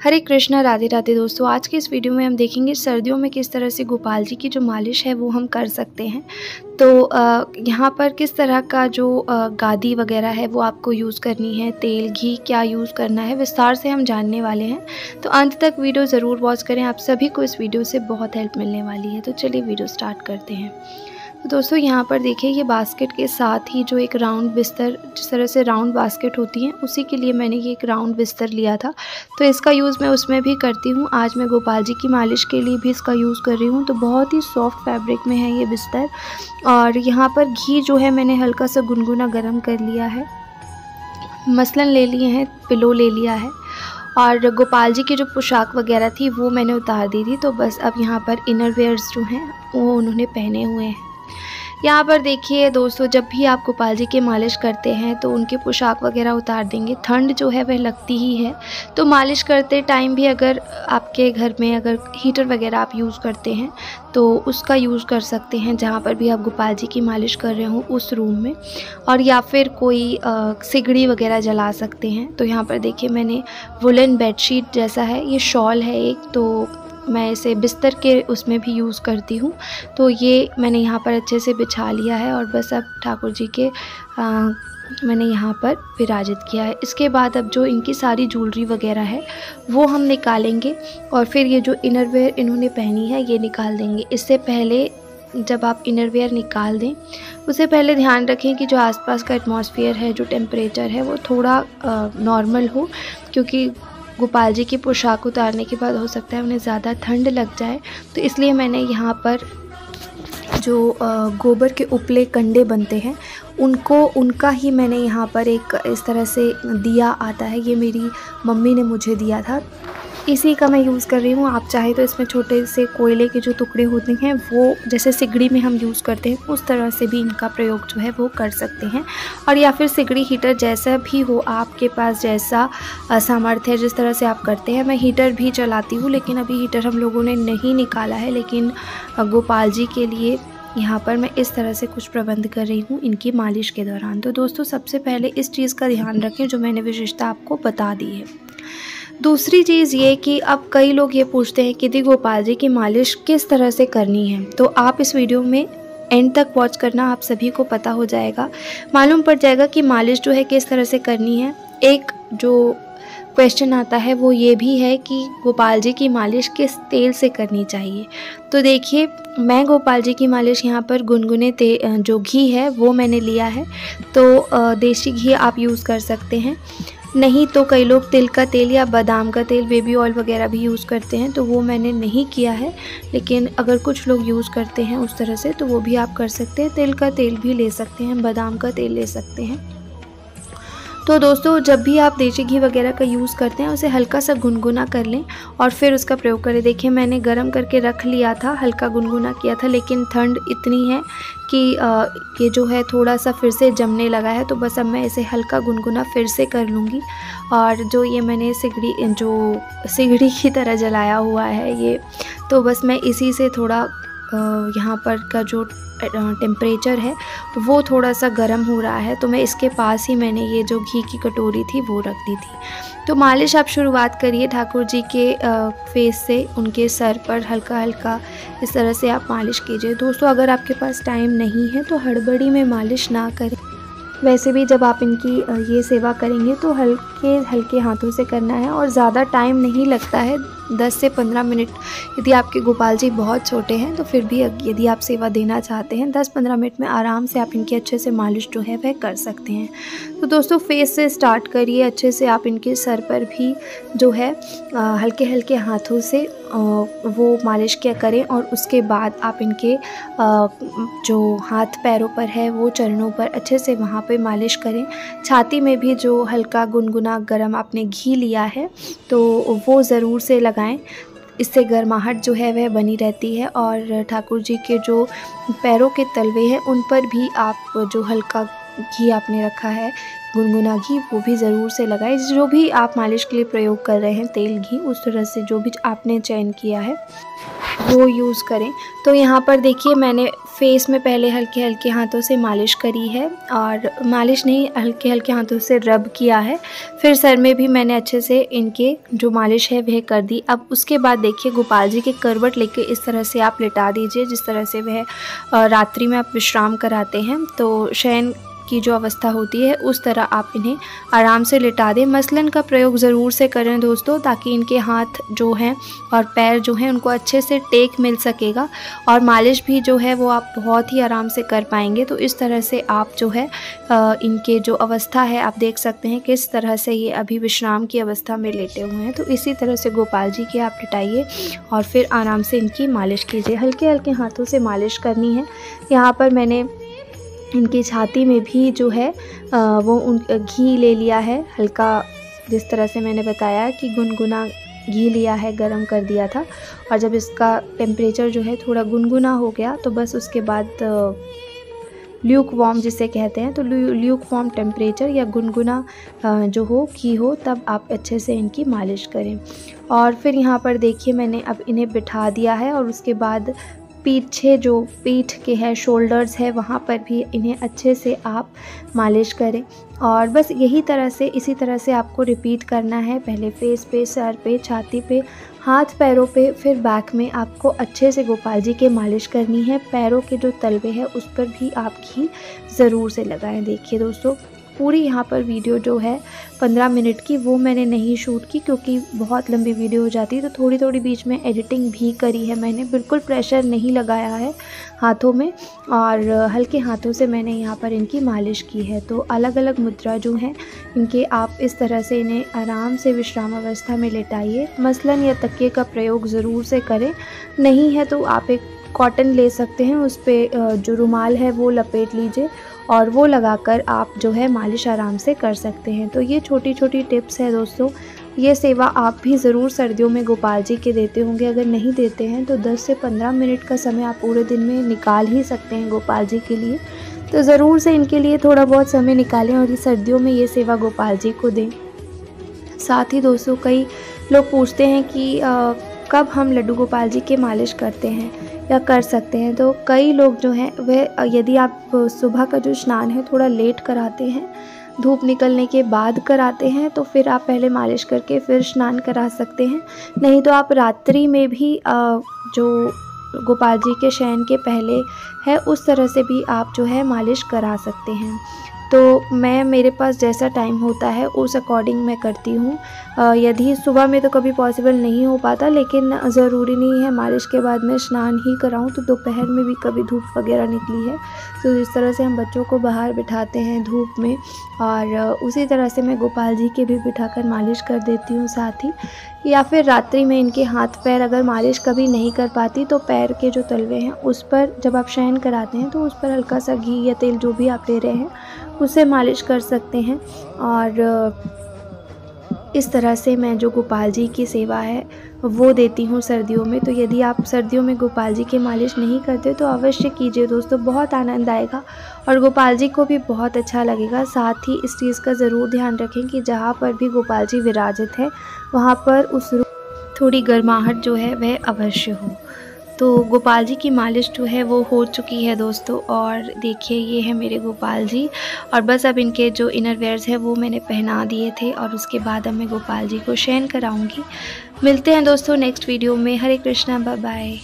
हरे कृष्णा, राधे राधे। दोस्तों, आज के इस वीडियो में हम देखेंगे सर्दियों में किस तरह से गोपाल जी की जो मालिश है वो हम कर सकते हैं। तो यहाँ पर किस तरह का जो गादी वगैरह है वो आपको यूज़ करनी है, तेल घी क्या यूज़ करना है, विस्तार से हम जानने वाले हैं। तो अंत तक वीडियो ज़रूर वॉच करें, आप सभी को इस वीडियो से बहुत हेल्प मिलने वाली है। तो चलिए वीडियो स्टार्ट करते हैं। तो दोस्तों, यहाँ पर देखिए, ये बास्केट के साथ ही जो एक राउंड बिस्तर, जिस तरह से राउंड बास्केट होती है, उसी के लिए मैंने ये एक राउंड बिस्तर लिया था। तो इसका यूज़ मैं उसमें भी करती हूँ। आज मैं गोपाल जी की मालिश के लिए भी इसका यूज़ कर रही हूँ। तो बहुत ही सॉफ्ट फैब्रिक में है ये बिस्तर। और यहाँ पर घी जो है मैंने हल्का सा गुनगुना गर्म कर लिया है, मसलन ले लिए हैं, पिलो ले लिया है। और गोपाल जी की जो पोशाक वगैरह थी वो मैंने उतार दी थी। तो बस अब यहाँ पर इनर वेयर्स जो हैं वो उन्होंने पहने हुए हैं। यहाँ पर देखिए दोस्तों, जब भी आप गोपाल जी की मालिश करते हैं तो उनके पोशाक वगैरह उतार देंगे। ठंड जो है वह लगती ही है, तो मालिश करते टाइम भी अगर आपके घर में अगर हीटर वगैरह आप यूज़ करते हैं तो उसका यूज़ कर सकते हैं, जहाँ पर भी आप गोपाल जी की मालिश कर रहे हो उस रूम में। और या फिर कोई सिगड़ी वगैरह जला सकते हैं। तो यहाँ पर देखिए, मैंने वुलन बेडशीट जैसा है, ये शॉल है एक, तो मैं इसे बिस्तर के उसमें भी यूज़ करती हूँ। तो ये मैंने यहाँ पर अच्छे से बिछा लिया है और बस अब ठाकुर जी के मैंने यहाँ पर विराजित किया है। इसके बाद अब जो इनकी सारी ज्वेलरी वगैरह है वो हम निकालेंगे और फिर ये जो इनरवेयर इन्होंने पहनी है ये निकाल देंगे। इससे पहले जब आप इनरवेयर निकाल दें, उससे पहले ध्यान रखें कि जो आसपास का एटमॉस्फेयर है, जो टेम्परेचर है वो थोड़ा नॉर्मल हो, क्योंकि गोपाल जी की पोशाक उतारने के बाद हो सकता है उन्हें ज़्यादा ठंड लग जाए। तो इसलिए मैंने यहाँ पर जो गोबर के उपले कंडे बनते हैं उनका ही मैंने यहाँ पर एक इस तरह से दिया आता है। ये मेरी मम्मी ने मुझे दिया था, इसी का मैं यूज़ कर रही हूँ। आप चाहे तो इसमें छोटे से कोयले के जो टुकड़े होते हैं वो जैसे सिगड़ी में हम यूज़ करते हैं उस तरह से भी इनका प्रयोग जो है वो कर सकते हैं। और या फिर सिगड़ी हीटर जैसा भी हो आपके पास, जैसा सामर्थ्य है, जिस तरह से आप करते हैं। मैं हीटर भी चलाती हूँ, लेकिन अभी हीटर हम लोगों ने नहीं निकाला है। लेकिन गोपाल जी के लिए यहाँ पर मैं इस तरह से कुछ प्रबंध कर रही हूँ इनकी मालिश के दौरान। तो दोस्तों, सबसे पहले इस चीज़ का ध्यान रखें जो मैंने विशेषता आपको बता दी है। दूसरी चीज़ ये कि अब कई लोग ये पूछते हैं कि दी गोपाल जी की मालिश किस तरह से करनी है। तो आप इस वीडियो में एंड तक वॉच करना, आप सभी को पता हो जाएगा, मालूम पड़ जाएगा कि मालिश जो है किस तरह से करनी है। एक जो क्वेश्चन आता है वो ये भी है कि गोपाल जी की मालिश किस तेल से करनी चाहिए। तो देखिए, मैं गोपाल जी की मालिश यहाँ पर गुनगुने जो घी है वो मैंने लिया है। तो देसी घी आप यूज़ कर सकते हैं, नहीं तो कई लोग तिल का तेल या बादाम का तेल, बेबी ऑयल वगैरह भी यूज़ करते हैं। तो वो मैंने नहीं किया है, लेकिन अगर कुछ लोग यूज़ करते हैं उस तरह से तो वो भी आप कर सकते हैं। तिल का तेल भी ले सकते हैं, बादाम का तेल ले सकते हैं। तो दोस्तों, जब भी आप देसी घी वगैरह का यूज़ करते हैं उसे हल्का सा गुनगुना कर लें और फिर उसका प्रयोग करें। देखिए, मैंने गरम करके रख लिया था, हल्का गुनगुना किया था, लेकिन ठंड इतनी है कि ये जो है थोड़ा सा फिर से जमने लगा है। तो बस अब मैं इसे हल्का गुनगुना फिर से कर लूँगी। और जो ये मैंने सिगड़ी की तरह जलाया हुआ है ये, तो बस मैं इसी से थोड़ा यहाँ पर का जो टेम्परेचर है वो थोड़ा सा गर्म हो रहा है, तो मैं इसके पास ही मैंने ये जो घी की कटोरी थी वो रख दी थी। तो मालिश आप शुरुआत करिए ठाकुर जी के फेस से, उनके सर पर हल्का हल्का इस तरह से आप मालिश कीजिए। दोस्तों, अगर आपके पास टाइम नहीं है तो हड़बड़ी में मालिश ना करें। वैसे भी जब आप इनकी ये सेवा करेंगे तो हल्के हल्के हाथों से करना है और ज़्यादा टाइम नहीं लगता है, 10 से 15 मिनट। यदि आपके गोपाल जी बहुत छोटे हैं तो फिर भी यदि आप सेवा देना चाहते हैं, 10-15 मिनट में आराम से आप इनकी अच्छे से मालिश जो है वह कर सकते हैं। तो दोस्तों, फेस से स्टार्ट करिए, अच्छे से आप इनके सर पर भी जो है हल्के हल्के हाथों से वो मालिश क्या करें। और उसके बाद आप इनके जो हाथ पैरों पर है वो चरणों पर अच्छे से वहाँ पे मालिश करें। छाती में भी जो हल्का गुनगुना गरम आपने घी लिया है तो वो ज़रूर से लगाएं, इससे गर्माहट जो है वह बनी रहती है। और ठाकुर जी के जो पैरों के तलवे हैं उन पर भी आप जो हल्का घी आपने रखा है, गुनगुना घी, वो भी ज़रूर से लगाएं। जो भी आप मालिश के लिए प्रयोग कर रहे हैं, तेल घी, उस तरह से जो भी आपने चयन किया है वो यूज़ करें। तो यहाँ पर देखिए मैंने फेस में पहले हल्के हल्के हाथों से मालिश करी है, और मालिश नहीं, हल्के हल्के हाथों से रब किया है। फिर सर में भी मैंने अच्छे से इनके जो मालिश है वह कर दी। अब उसके बाद देखिए गोपाल जी के करवट लेके इस तरह से आप लिटा दीजिए, जिस तरह से वह रात्रि में आप विश्राम कराते हैं। तो शयन की जो अवस्था होती है उस तरह आप इन्हें आराम से लिटा दें। मसलन का प्रयोग ज़रूर से करें दोस्तों, ताकि इनके हाथ जो हैं और पैर जो हैं उनको अच्छे से टेक मिल सकेगा, और मालिश भी जो है वो आप बहुत ही आराम से कर पाएंगे। तो इस तरह से आप जो है इनके जो अवस्था है आप देख सकते हैं किस तरह से ये अभी विश्राम की अवस्था में लेटे हुए हैं। तो इसी तरह से गोपाल जी के आप लिटाइए और फिर आराम से इनकी मालिश कीजिए। हल्के हल्के हाथों से मालिश करनी है। यहाँ पर मैंने इनकी छाती में भी जो है वो घी ले लिया है हल्का, जिस तरह से मैंने बताया कि गुनगुना घी लिया है, गरम कर दिया था। और जब इसका टेम्परेचर जो है थोड़ा गुनगुना हो गया तो बस उसके बाद ल्यूक वार्म जिसे कहते हैं, तो ल्यूक वार्म टेम्परेचर या गुनगुना जो हो घी हो, तब आप अच्छे से इनकी मालिश करें। और फिर यहाँ पर देखिए मैंने अब इन्हें बिठा दिया है, और उसके बाद पीछे जो पीठ के है शोल्डर्स है वहाँ पर भी इन्हें अच्छे से आप मालिश करें। और बस यही तरह से इसी तरह से आपको रिपीट करना है। पहले फेस पे, सर पे, छाती पे, हाथ पैरों पे, फिर बैक में आपको अच्छे से गोपाल जी के मालिश करनी है। पैरों के जो तलवे हैं उस पर भी आप घी ज़रूर से लगाएं। देखिए दोस्तों पूरी यहाँ पर वीडियो जो है 15 मिनट की वो मैंने नहीं शूट की, क्योंकि बहुत लंबी वीडियो हो जाती है। तो थोड़ी थोड़ी बीच में एडिटिंग भी करी है मैंने, बिल्कुल प्रेशर नहीं लगाया है हाथों में, और हल्के हाथों से मैंने यहाँ पर इनकी मालिश की है। तो अलग अलग मुद्रा जो हैं इनके आप इस तरह से इन्हें आराम से विश्राम अवस्था में लेटाइए। मसलन या तकिए का प्रयोग ज़रूर से करें, नहीं है तो आप एक कॉटन ले सकते हैं, उस पर जो रुमाल है वो लपेट लीजिए और वो लगाकर आप जो है मालिश आराम से कर सकते हैं। तो ये छोटी छोटी टिप्स है दोस्तों। ये सेवा आप भी ज़रूर सर्दियों में गोपाल जी के देते होंगे। अगर नहीं देते हैं तो 10 से 15 मिनट का समय आप पूरे दिन में निकाल ही सकते हैं गोपाल जी के लिए। तो ज़रूर से इनके लिए थोड़ा बहुत समय निकालें और इस सर्दियों में ये सेवा गोपाल जी को दें। साथ ही दोस्तों कई लोग पूछते हैं कि कब हम लड्डू गोपाल जी के मालिश करते हैं या कर सकते हैं। तो कई लोग जो हैं वह यदि आप सुबह का जो स्नान है थोड़ा लेट कराते हैं, धूप निकलने के बाद कराते हैं, तो फिर आप पहले मालिश करके फिर स्नान करा सकते हैं। नहीं तो आप रात्रि में भी जो गोपाल जी के शयन के पहले है उस तरह से भी आप जो है मालिश करा सकते हैं। तो मेरे पास जैसा टाइम होता है उस अकॉर्डिंग मैं करती हूँ। यदि सुबह में तो कभी पॉसिबल नहीं हो पाता, लेकिन ज़रूरी नहीं है मालिश के बाद मैं स्नान ही कराऊँ। तो दोपहर में भी कभी धूप वगैरह निकली है तो इस तरह से हम बच्चों को बाहर बिठाते हैं धूप में, और उसी तरह से मैं गोपाल जी के भी बिठाकर मालिश कर देती हूँ साथ ही। या फिर रात्रि में इनके हाथ पैर अगर मालिश कभी नहीं कर पाती तो पैर के जो तलवे हैं उस पर जब आप शयन कराते हैं तो उस पर हल्का सा घी या तेल जो भी आप ले रहे हैं उससे मालिश कर सकते हैं। और इस तरह से मैं जो गोपाल जी की सेवा है वो देती हूँ सर्दियों में। तो यदि आप सर्दियों में गोपाल जी की मालिश नहीं करते तो अवश्य कीजिए दोस्तों, बहुत आनंद आएगा और गोपाल जी को भी बहुत अच्छा लगेगा। साथ ही इस चीज़ का ज़रूर ध्यान रखें कि जहाँ पर भी गोपाल जी विराजित है वहाँ पर उस थोड़ी गर्माहट जो है वह अवश्य हो। तो गोपाल जी की मालिश जो है वो हो चुकी है दोस्तों, और देखिए ये है मेरे गोपाल जी। और बस अब इनके जो इनर वेयर्स है वो मैंने पहना दिए थे और उसके बाद अब मैं गोपाल जी को शयन कराऊंगी। मिलते हैं दोस्तों नेक्स्ट वीडियो में। हरे कृष्णा, बाय बाय।